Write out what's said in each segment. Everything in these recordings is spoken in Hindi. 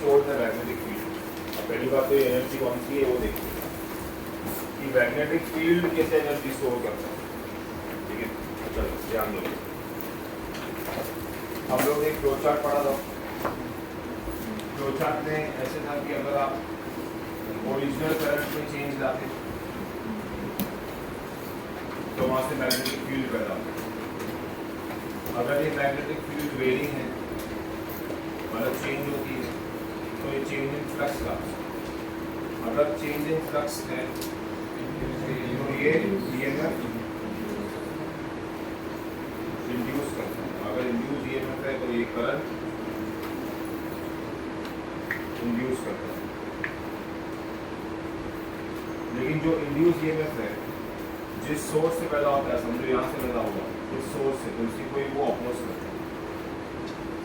स्टोर्ड है मैग्नेटिक फील्ड। अब पहली बात तो एनर्जी कौन सी है वो देखिए कि मैग्नेटिक फील्ड कैसे एनर्जी स्टोर करता है। ठीक है, चलो ध्यान दो। हम लोग एक फ्लो चार्ट पढ़ा था। फ्लो चार्ट में ऐसे था कि अगर आप ओरिजिनल करंट में चेंज लाते तो वहां से मैग्नेटिक फील्ड पैदा होता। अगर ये मैग्नेटिक फील्ड वेरिंग है मतलब चेंज होती है तो ये चेंज इन फ्लक्स का, अगर चेंज इन फ्लक्स है तो ये ईएमएफ इंड्यूस करता है। अगर इंड्यूस ईएमएफ है तो ये करंट इंड्यूस करता है। लेकिन जो इंड्यूस ईएमएफ है जिस सोर्स से पैदा होता है, समझो यहाँ से पैदा होगा इस सोर्स से, तो उसी को ही वो अपोज करता है।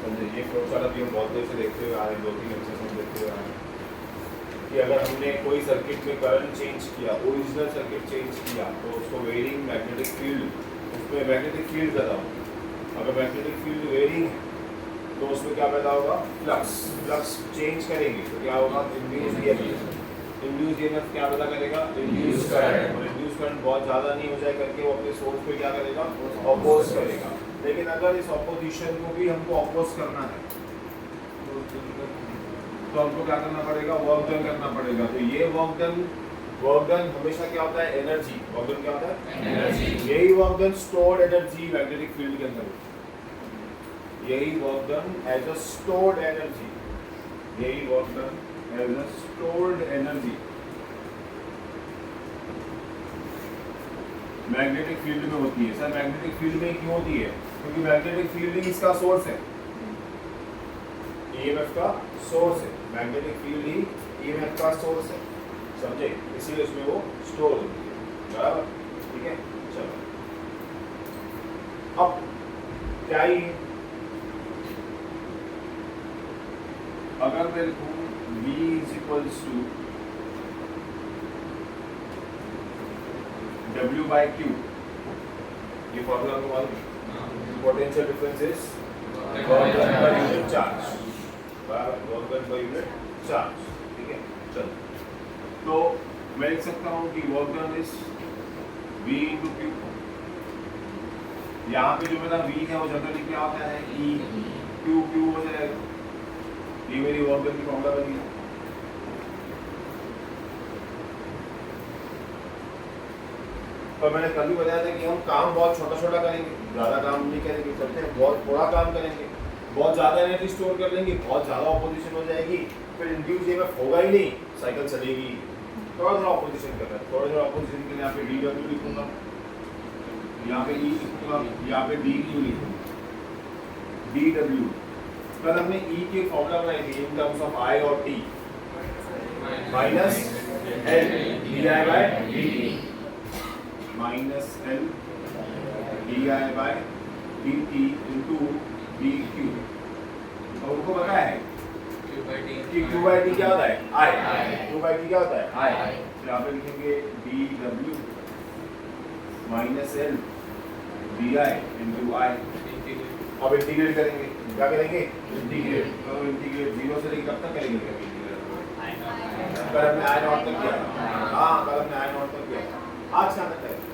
समझे, ये फ्लो चार्ट अभी हम बहुत देर से देखते हुए आ रहे हैं, 2-3 लेक्चर से देखते हुए आ रहे हैं कि अगर हमने कोई सर्किट में करंट चेंज किया, ओरिजिनल सर्किट चेंज किया तो उसको वेरिंग मैग्नेटिक फील्ड, उसमें मैग्नेटिक फील्ड पैदा होगा। अगर मैग्नेटिक फील्ड वेरिंग है तो उसमें क्या पैदा होगा, फ्लक्स। फ्लक्स चेंज करेंगे तो क्या होगा, इंड्यूस ईएमएफ। इंड्यूस ईएमएफ क्या पैदा करेगा, इंड्यूस करंट। और इंड्यूस करंट बहुत ज़्यादा नहीं हो जाए करके वो अपने सोर्स पे क्या करेगा, अपोज करेगा। लेकिन अगर इस अपोजिशन को भी हमको अपोज करना है तो हमको क्या करना पड़ेगा, वर्क डन करना पड़ेगा। तो ये वर्क डन हमेशा क्या होता है, एनर्जी। वर्क डन क्या होता है, एनर्जी। यही work done stored energy magnetic field के अंदर होती है। यही work done as a stored energy, यही work done as a stored energy magnetic field में होती है। सर मैग्नेटिक फील्ड में क्यों होती है, क्योंकि मैग्नेटिक फील्ड ही इसका सोर्स है, ईएमएफ का सोर्स है। मैग्नेटिक फील्ड ही ईएमएफ का सोर्स है, समझे, इसीलिए उसमें वो स्टोर होती है। बराबर, ठीक है। चलो अब क्या ही अगर मैं लिखूं V is equals to W by Q, ये फॉर्मूला को मालूम है, potential difference is work done per unit charge, बराबर, work done per unit charge. ठीक है, चलो तो मैं लिख सकता हूँ कि work done is V into Q। यहाँ पे जो मेरा V है वो जनरली क्या होता है, E, Q हो जाएगा। ये मेरी वर्क डन की फॉर्मूला बन गई। पर मैंने कल भी बताया था कि हम काम बहुत छोटा छोटा करेंगे, ज़्यादा काम नहीं करेंगे, चलते हैं बहुत थोड़ा काम करेंगे, बहुत ज़्यादा एनर्जी स्टोर कर लेंगे, बहुत ज़्यादा ऑपोजिशन हो जाएगी, फिर इंड्यूस ईएमएफ होगा ही नहीं, साइकिल चलेगी। थोड़ा थोड़ा ऑपोजिशन कर रहा है, थोड़ा थोड़ा ऑपोजिशन के लिए यहाँ पे DW लिखूंगा, यहाँ पे E लिखूंगा, यहाँ पे DQ लिखूंगा, DW। कल हमने E के फॉर्मूला बनाई थी इन टर्म्स ऑफ I और T, minus L DI by DT, minus L DI by DT into DQ। और उनको पता है कि Q by T क्या होता है, I। Q by T क्या होता है, I। तो यहाँ पे लिखेंगे DW minus L DI into I। अब इंटीग्रेट करेंगे, क्या करेंगे, इंटीग्रेट। तो इंटीग्रेट 0 से लेकर कब तक करेंगे, कल हमने I नॉट तक किया था। हाँ, कल हमने I नॉट तक किया था। आज कहाँ तक करेंगे,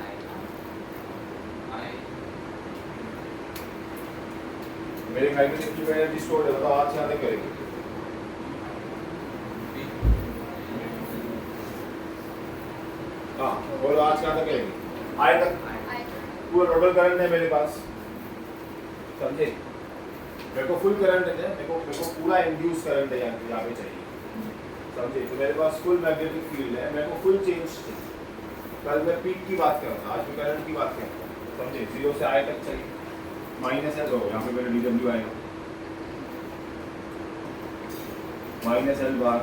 मेरे मैग्नेटिक फील्ड में एनर्जी स्टोर्ड है, बताओ आज कहाँ तक करेंगे। हाँ बोलो, आज कहाँ तक करेंगे, I तक। पूरा टोटल करंट है मेरे पास, समझे, मेरे को फुल करंट है, मेरे को पूरा इंड्यूस करंट है यहाँ पे चाहिए, समझे। तो मेरे पास फुल मैग्नेटिक फील्ड है, मेरे को फुल चेंज। कल मैं पीक की बात कर रहा था, आज मैं करंट की बात कर रहा हूँ, समझे। 0 से I तक चाहिए, माइनस है तो यहाँ पे मेरा DW आएगा, माइनस L बार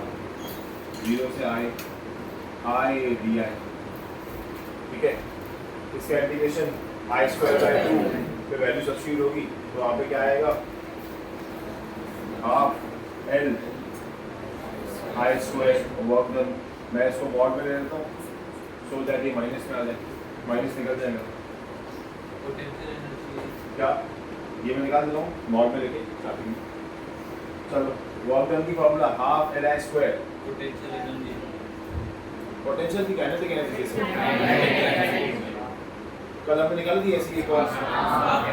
0 से I DI। ठीक है, इसका इंटीग्रेशन I² बाय 2 पे वैल्यू सब्स्टिट्यूट होगी तो यहाँ पे क्या आएगा, half L I² work done. मैं इसको मॉड में ले लेता हूँ सो दैट ये माइनस में आ जाए, माइनस निकल जाएगा। क्या ये मैं निकाल देता हूँ मॉड में लेके, चलो वर्क डन की formula half L I square potential energy potential की काइनेटिक एनर्जी से कल हमने निकाल दी ऐसी एक और हाफ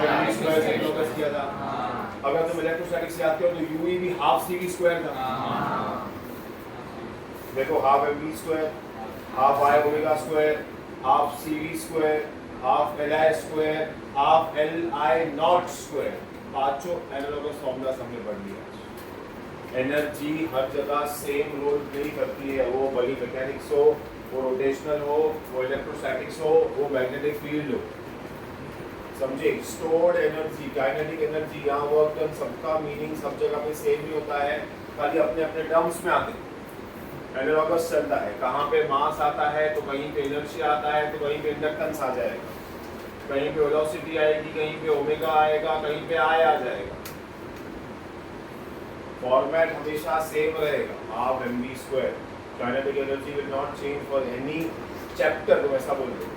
एल स्क्वायर से प्रोग्रेस किया था। अगर तुम इलेक्ट्रोस्टैटिक्स याद करो तो यूई भी हाफ सी वी स्क्वायर था। देखो half M V square half I omega square half C V square half L I square half L I not square, पांचों एनालॉगस फॉर्मूला हमने पढ़ लिया। एनर्जी हर जगह सेम रोल प्ले करती है, वो भली मैकेनिक्स हो, वो रोटेशनल हो, वो इलेक्ट्रोस्टैटिक्स हो, वो मैग्नेटिक फील्ड हो, समझे। स्टोर्ड एनर्जी काइनेटिक एनर्जी, यहाँ वर्क डन, सबका मीनिंग सब जगह पे सेम ही होता है, खाली अपने अपने टर्म्स में आते हैं। एनालॉगस चलता है, कहाँ पे मास आता है तो कहीं पे इनर्शिया आता है तो कहीं पे इंडक्टेंस आ जाएगा, कहीं पे वेलोसिटी आएगी, कहीं पे ओमेगा आएगा, कहीं पे आई आ जाएगा। फॉर्मेट हमेशा सेम रहेगा, half M V square. Kinetic energy will not change for any chapter, तो ऐसा बोल दो,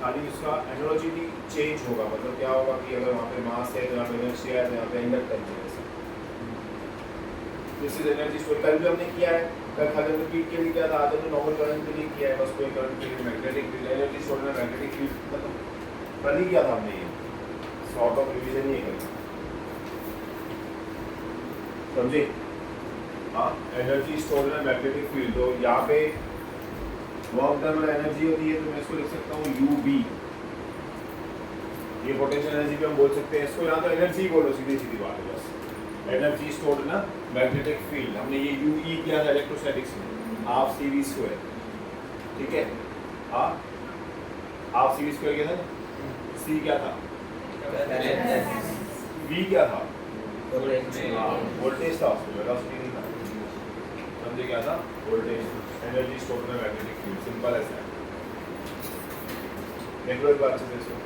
खाली उसका एनर्जी भी चेंज होगा। मतलब क्या होगा कि अगर वहाँ पे मास है तो यहाँ पे इनर्शिया है तो यहाँ पे इंडक्टेंस है। दिस इज एनर्जी स्टोर, कल भी हमने किया है, कल खाली रिपीट के लिए किया था, आज हमने नॉर्मल करंट के लिए किया है, बस कोई करंट के लिए मैग्नेटिक फील्ड एनर्जी स्टोर में मैग्नेटिक फील्ड खत्म कल ही किया था हमने, ये सॉर्ट ऑफ रिवीजन ही है, समझे। हाँ, एनर्जी स्टोर में मैग्नेटिक फील्ड, तो यहाँ पे वर्क डन और एनर्जी होती है तो मैं इसको लिख सकता हूँ यू बी, ये पोटेंशियल एनर्जी भी हम बोल सकते हैं इसको, यहाँ तो एनर्जी बोलो, सीधी सीधी बात है बस। एनर्जी स्टोर्ड ना मैग्नेटिक फील्ड, हमने ये यू ई किया था इलेक्ट्रोस्टैटिक्स में, हाफ सी वी स्क्वायर, ठीक है। हाँ, हाफ सी वी स्क्वायर क्या था, सी क्या था, वी क्या था, वोल्टेज था, उसमें वेलोसिटी नहीं था, समझे क्या था, वोल्टेज। एनर्जी स्टोर्ड में मैग्नेटिक फील्ड, सिंपल ऐसा है। देख लो एक बार से इसको,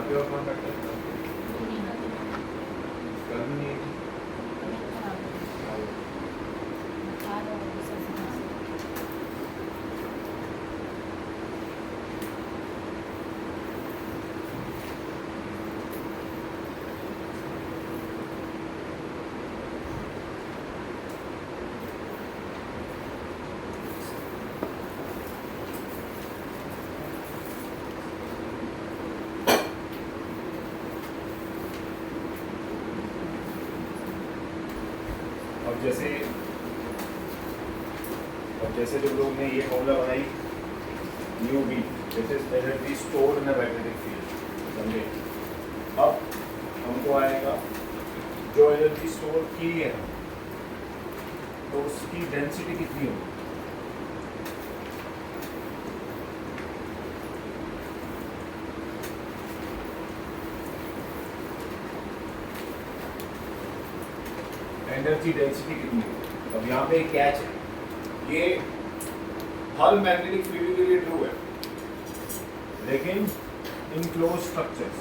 और कौन करता है, करनी नहीं है। जैसे जब लोग ने ये फॉर्मूला बनाई nu B, this is energy stored in a magnetic field, समझे। अब हमको आएगा जो एनर्जी स्टोर की है तो उसकी डेंसिटी कितनी होगी, एनर्जी डेंसिटी कितनी होगी। अब यहाँ पे एक कैच है, ये हर मैग्नेटिक फील्ड के लिए ट्रू है, लेकिन इन क्लोज स्ट्रक्चर्स,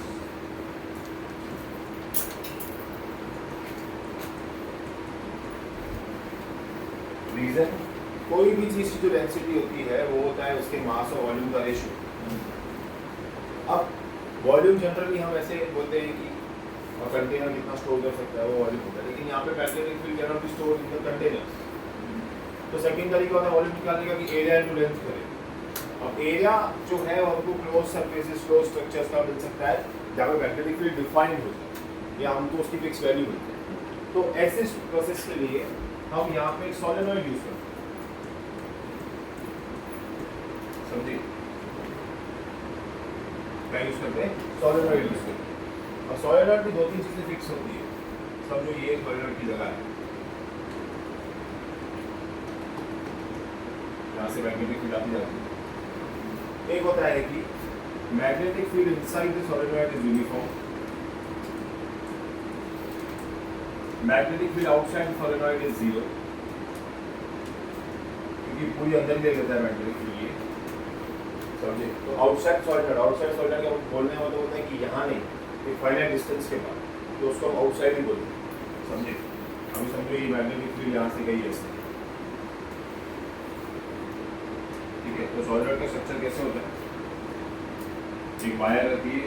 रीजन कोई भी चीज की जो डेंसिटी होती है वो होता है उसके मास और वॉल्यूम का रेशियो। अब वॉल्यूम जनरली हम ऐसे बोलते हैं कि कंटेनर कितना स्टोर कर सकता है वो वॉल्यूम होता है, लेकिन यहाँ पे magnetic field can not be stored in the container. तो सेकंड तरीका होता है वॉल्यूम निकालने का कि एरिया इनटू लेंथ करें। अब एरिया जो है वो हमको क्लोज सरफेसेस क्लोज स्ट्रक्चर्स का मिल सकता है जहाँ पे मैग्नेटिक फील्ड डिफाइंड हो जाए या हमको उसकी फिक्स वैल्यू मिलती है। तो ऐसे प्रोसेस के लिए हम यहाँ पे सोलेनॉइड यूज करते हैं, समझिए क्या यूज करते हैं, सोलेनॉइड यूज करते हैं। और सोलेनॉइड में दो तीन चीजें फिक्स होती है, समझो ये सोलेनॉइड की जगह है, यहाँ से मैग्नेटिक फील्ड आती जाती है। एक होता है कि magnetic field inside the solenoid is uniform, magnetic field outside solenoid is 0, क्योंकि पूरी अंदर ले लेता है मैग्नेटिक फील्ड ये, समझे। तो आउटसाइड सोलेनॉइड का बोलने का मतलब होता है कि यहाँ नहीं, एक फाइनाइट डिस्टेंस के बाद, तो उसको हम आउटसाइड ही बोलते हैं, समझे। अभी समझो ये मैग्नेटिक फील्ड यहाँ से गई ऐसे, ठीक है। तो सोलेनॉइड का स्ट्रक्चर कैसे होता है, एक वायर रहती है,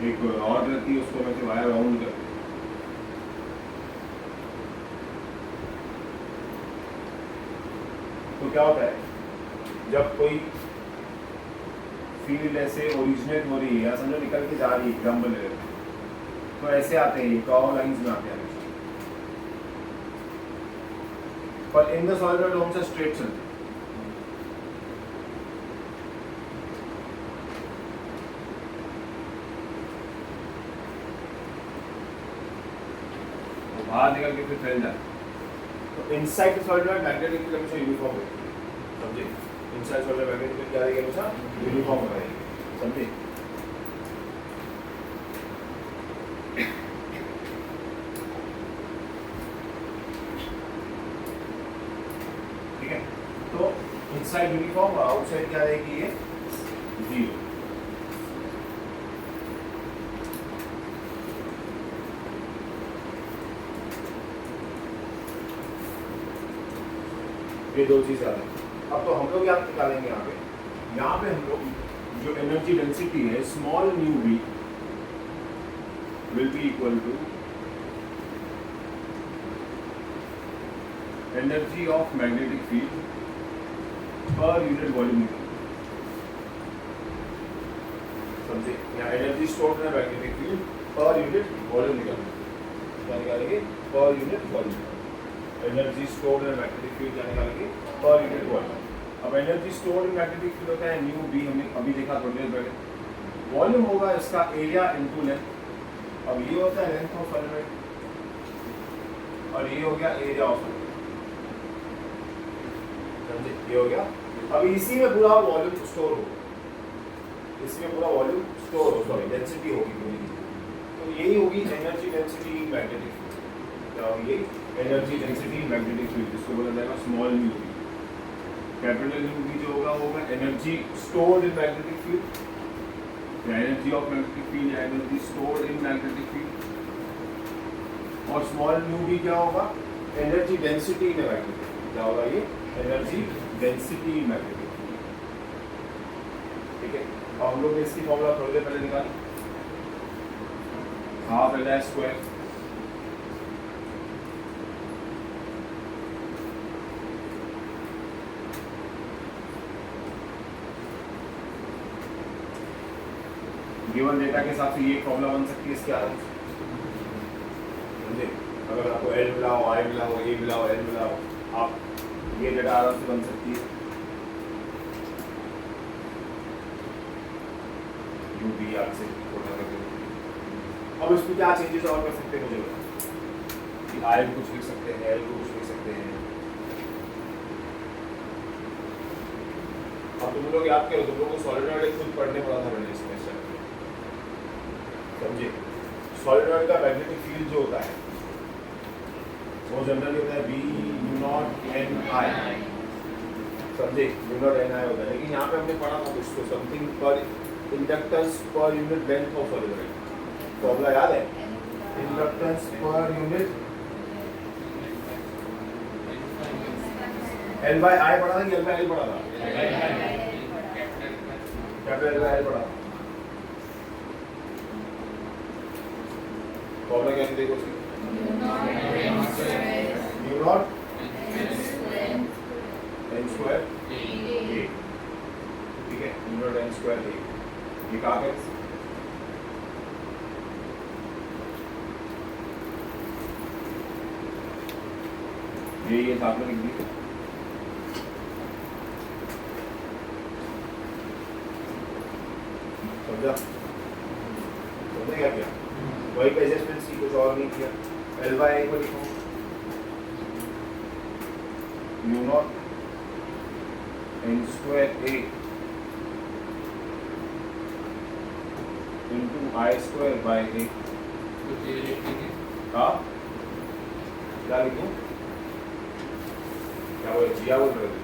एक रॉड रहती है, उसको वैसे वायर राउंड करते हैं, तो क्या होता है जब कोई फील्ड ऐसे ओरिजिनेट हो रही है या समझो निकल के जा रही है एग्जाम्पल ले लेते हैं, तो ऐसे आते हैं, कर्व लाइंस में आते हैं, पर इन द सोलेनॉइड हमेशा स्ट्रेट चलते हैं। बाहर निकल के फिर फैल जाए, तो इनसाइड सोलेनॉइड मैग्नेटिक फील्ड हमेशा यूनिफॉर्म होती है, समझे। इनसाइड सोलेनॉइड मैग्नेटिक फील्ड क्या रहेगी, हमेशा यूनिफॉर्म रहेगी, समझे। ठीक है, तो इनसाइड यूनिफॉर्म और आउटसाइड क्या रहेगी, ये 0। ये दो चीज़ आ रही है। अब तो हम लोग याद निकालेंगे यहाँ पे हम लोग जो एनर्जी डेंसिटी है small nu we will be equal to energy of magnetic field per unit volume, समझे। यहाँ एनर्जी स्टोर्ड है magnetic field per unit volume निकालेंगे, per unit volume, energy stored in magnetic field क्या निकालेंगे, पर यूनिट वॉल्यूम। अब energy stored in magnetic field होता है न्यू बी, हमने अभी देखा थोड़ी देर पहले। वॉल्यूम होगा इसका एरिया इनटू लेंथ, अब ये होता है लेंथ ऑफ सोलेनॉइड और ये हो गया एरिया ऑफ सोलेनॉइड, समझे, ये हो गया। अब इसी में पूरा वॉल्यूम स्टोर होगा, इसमें पूरा वॉल्यूम स्टोर हो, सॉरी डेंसिटी होगी पूरी, तो यही होगी energy density in magnetic field. क्या होगी, एनर्जी डेंसिटी मैग्नेटिक फील्ड, जिसको बोला जाएगा small nu B. Capital nu B जो होगा वो होगा energy stored in magnetic field, या एनर्जी ऑफ मैग्नेटिक फील्ड, या energy stored in magnetic field. और स्मॉल न्यू बी क्या होगा, energy density in magnetic field, क्या होगा ये, energy density in magnetic field, ठीक है। अब हम लोग ने इसकी फॉर्मूला थोड़ी देर पहले निकाली, half L square given data के हिसाब से ये फॉर्मूला बन सकती है इसके आराम से, समझे। अगर आपको एल मिला हो, आई मिला हो, ए मिला हो, एल मिला हो, आप ये डेटा आराम से बन सकती है। यू बी आर से अब इसमें क्या चेंजेस और कर सकते हैं, मुझे बताओ कि आई को कुछ लिख सकते हैं, एल को कुछ लिख सकते हैं। अब तुम लोग याद करो, तुम लोग को सोलेनॉइड खुद पढ़ने पड़ा था मैंने इसमें, समझे। सोलेनॉइड का मैग्नेटिक फील्ड जो होता है वो जनरली होता है बी यू नॉट एन आई, समझे, यू नॉट एन आई होता है। लेकिन यहाँ पे हमने पढ़ा था कुछ तो समथिंग पर inductance per unit length of solenoid, formula याद है, inductance per unit L by आई पढ़ा था कि एल बाय एल पढ़ा था, कैपिटल एल बाय एल पढ़ा था। फॉर्मूला क्या देखो उसकी, यू नॉट एन स्क्वायर ए, ठीक है, यू नॉट एन स्क्वायर ए, ये कहा है ये साथ में लिख दीजिए। समझा, समझे क्या किया, वही पे एडजस्टमेंट सी, कुछ और नहीं किया। एल बाय ए को लिखो, mu naught N square A into I square by A, हाँ क्या लिखूं? क्या बोले, जिया बोल रहे थे?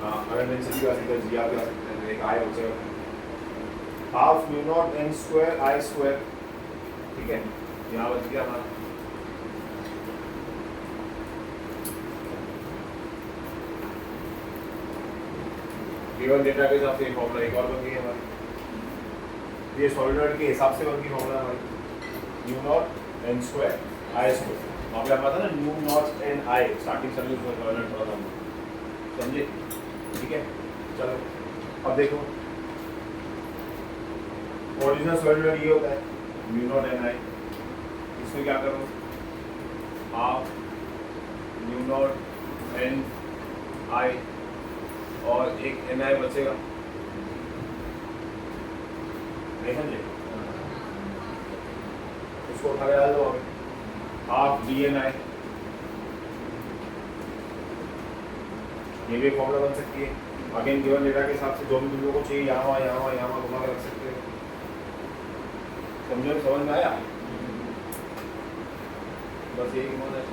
हाँ, करंट डेंसिटी का सीधा जिया भी आ सकते हैं, एक आई बचेगा, half mu naught N square आई स्क्वायर, ठीक है, यहाँ बच गया हमारा। गिवन डेटा के हिसाब से ये फॉर्मूला एक और बन गई हमारी, ये सॉलिनॉइड के हिसाब से बन गई फॉर्मूला हमारी, म्यू नॉट एन स्क्वायर आई स्क्वायर, वहाँ पे आपका था ना mu not an I, starting service में सॉलिनॉइड थोड़ा था, समझे? ठीक है, चलो अब देखो, ओरिजिनल सॉलिनॉइड ये होता है म्यू नॉट एन आई, इसमें क्या करो, हाफ म्यू नॉट एन आई और एक एन आई बचेगा, नहीं समझे? उसको उठा के डाल दो, हाफ डी एन आई, ये भी फॉर्मूला बन सकती है। अगेन गिवन डेटा के हिसाब से जो भी बिंदुओं को चाहिए यहाँ घुमा के रख सकते हैं, समझो, समझ में आया? बस यही घुमाना है।